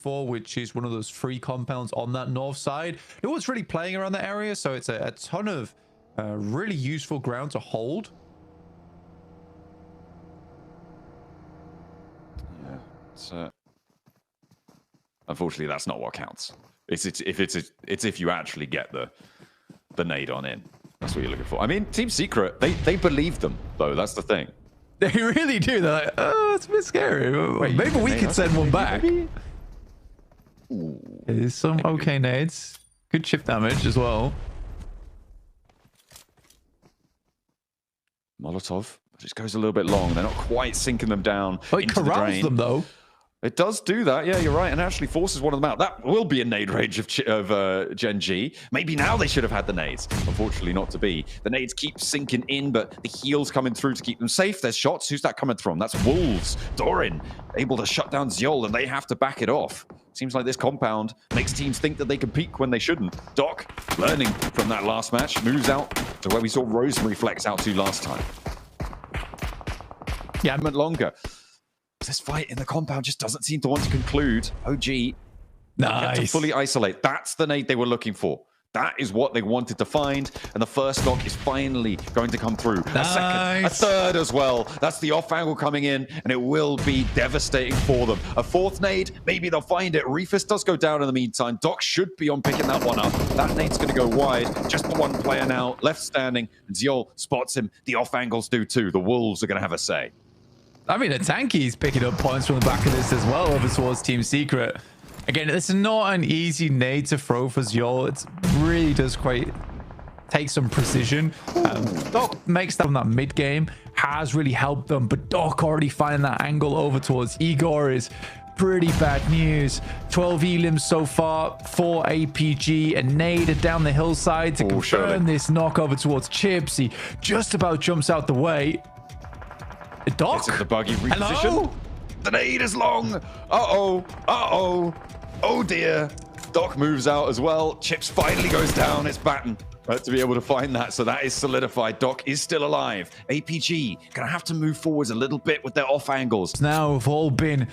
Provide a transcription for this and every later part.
for, which is one of those free compounds on that north side. No one's really playing around that area, so it's a ton of really useful ground to hold. Yeah, it's unfortunately that's not what counts. It's if you actually get the nade on in. That's what you're looking for. I mean, Team Secret, they believe them though. That's the thing. They really do. They're like, oh, it's a bit scary. Wait, maybe we could send one back. There's some okay nades. Good chip damage as well. Molotov just goes a little bit long. They're not quite sinking them down. Oh, it corrals them though. It does do that. Yeah, you're right. And actually forces one of them out. That will be a nade range of Gen G. Maybe now they should have had the nades. Unfortunately, not to be. The nades keep sinking in, but the heals coming through to keep them safe. There's shots. Who's that coming from? That's Wolves. Doran able to shut down Zyol, and they have to back it off. Seems like this compound makes teams think that they can peek when they shouldn't. Doc, learning from that last match, moves out to where we saw Rosemary flex out to last time. Yeah, a moment longer. This fight in the compound just doesn't seem to want to conclude. OG, nice. To fully isolate. That's the nade they were looking for. That is what they wanted to find, and the first knock is finally going to come through. Nice. A second, a third as well. That's the off angle coming in, and it will be devastating for them. A fourth nade, maybe they'll find it. Reefus does go down in the meantime. Doc should be on picking that one up. That nade's going to go wide. Just the one player now left standing, and Zyol spots him. The off angles do too. The Wolves are going to have a say. I mean, a Tanky's picking up points from the back of this as well over towards Team Secret. Again, it's not an easy nade to throw for Zyol. It really does quite take some precision. Doc makes that from that mid game, has really helped them, but Doc already finding that angle over towards Igor is pretty bad news. 12 elims so far for APG, and nade down the hillside to confirm this knock over towards Chips. He just about jumps out the way. Doc? It's the buggy reposition. Hello? The nade is long. Uh-oh. Uh-oh. Oh, dear. Doc moves out as well. Chips finally goes down. It's Batten to be able to find that. So that is solidified. Doc is still alive. APG going to have to move forwards a little bit with their off angles. Now have all been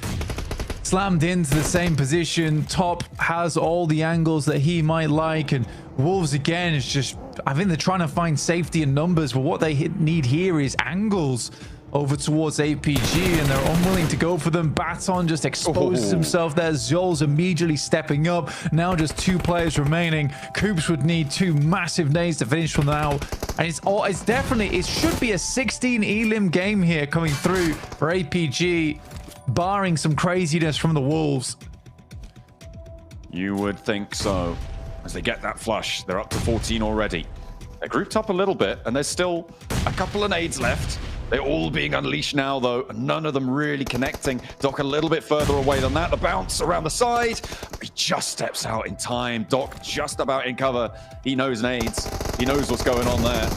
slammed into the same position. Top has all the angles that he might like, and Wolves again is just, I think they're trying to find safety in numbers, but what they need here is angles over towards APG, and they're unwilling to go for them. Baton just exposes himself there. Zol's immediately stepping up. Now just 2 players remaining. Coops would need 2 massive nades to finish from now. And it's definitely, it should be a 16 elim game here coming through for APG, barring some craziness from the Wolves. You would think so. As they get that flush, they're up to 14 already. They're grouped up a little bit, and there's still a couple of nades left. They're all being unleashed now, though. None of them really connecting. Doc a little bit further away than that. The bounce around the side. He just steps out in time. Doc just about in cover. He knows nades. He knows what's going on there.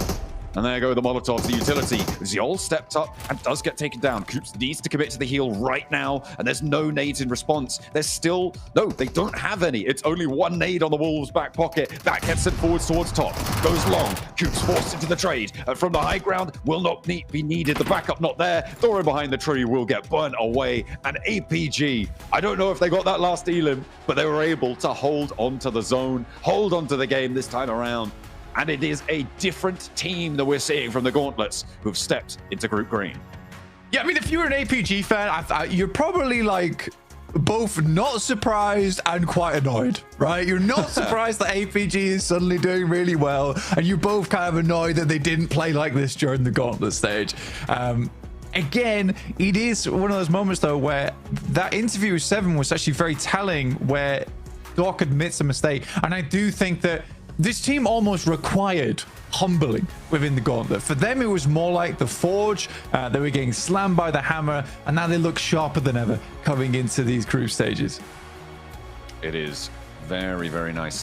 And there go the Molotovs, the utility. Zyol stepped up and does get taken down. Coops needs to commit to the heal right now, and there's no nades in response. There's still, no, they don't have any. It's only 1 nade on the Wolves' back pocket. That gets sent forwards towards top. Goes long. Coops forced into the trade. From the high ground, will not be needed. The backup not there. Doran behind the tree will get burnt away. And APG, I don't know if they got that last elim, but they were able to hold on to the zone, hold on to the game this time around. And it is a different team that we're seeing from the Gauntlets who've stepped into Group Green. Yeah, I mean, if you're an APG fan, you're probably like both not surprised and quite annoyed, right? You're not surprised that APG is suddenly doing really well, and you're both kind of annoyed that they didn't play like this during the Gauntlet stage. Again, it is one of those moments, though, where that interview with Seven was actually very telling, where Doc admits a mistake. And I do think that this team almost required humbling within the Gauntlet. For them, it was more like the Forge. They were getting slammed by the hammer, and now they look sharper than ever coming into these group stages. It is very, very nice.